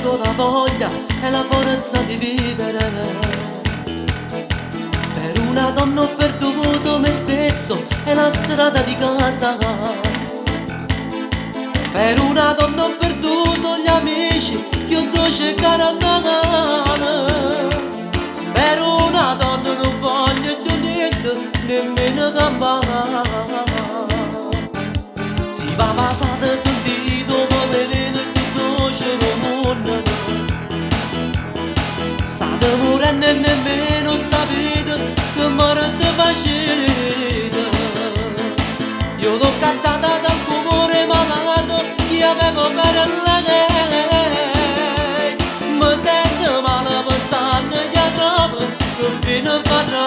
avuto la voglia e la forza di vivere. Per una donna ho perduto me stesso e la strada di casa. Per una donna ho perduto gli amici che ho dovuto cercare a Natale. Per una donna non voglio più niente, nemmeno campare. Si va passata sentito vedere tutto cielo mondo. State morendo e nemmeno sapete che morte facete. Io l'ho cazzata dal cuore malato che avevo per lei. Mi sento male pensando che trovo che fine farà.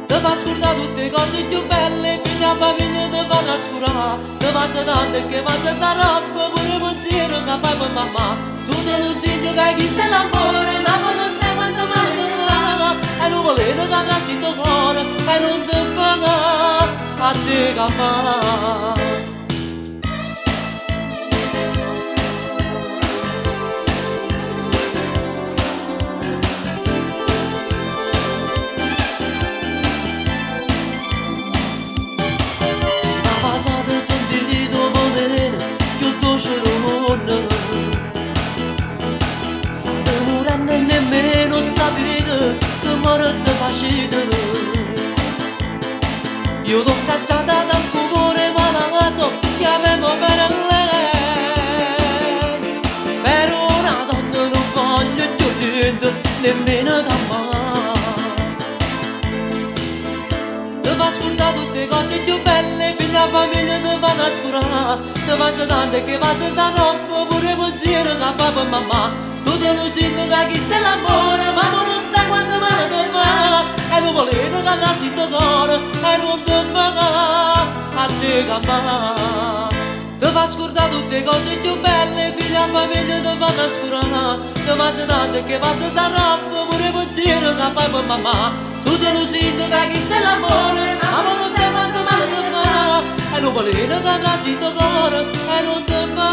Ti fa scordare tutte le cose più belle, figlia famiglia ti fa trascurare. Ti passa tanto che passa sta roba, pure pensiero che fai per mamma. Tu te lo senti che hai chiesto l'amore, ma non sai quanto male ti fa. E non volete che avrà il tuo cuore, e non ti fa a te campare. Passate sentito volere che ho doce l'amore. State morendo e nemmeno sapete che morte facete. Io l'ho cazzata dal cuore malato che avevo per lei. Per una donna non voglio più niente, nemmeno da mai. Ti fa scordare tutte le cose più belle, figlia famiglia ti fa trascurare. Ti passa tanto che passa sta roba, pure pensiero che fa per mamma. Tu te lo senti che chi sta l'amore, ma non sai quanto male ti fa. E non volete che avrà il tuo cuore, e non ti fa a te campare. Ti fa scordare tutte le cose più belle, figlia famiglia ti fa trascurare. Ti passa tanto che passa sta roba, pure pensiero che fa per mamma. Tu te lo senti che chi sta l'amore, ma non sai quanto male ti fa. E non volete che avrà il tuo cuore, e non ti fa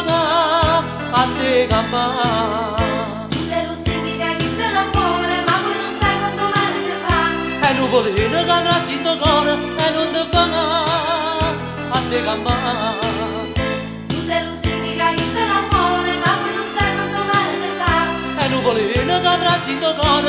a te campare. Tu te lo senti che chi sta l'amore, ma non sai quanto male ti fa. E non volete che avrà il tuo cuore, e non ti fa a te campare. Tu te lo senti che chi sta l'amore, ma non sai quanto male ti fa. E non volete che avrà il tuo cuore,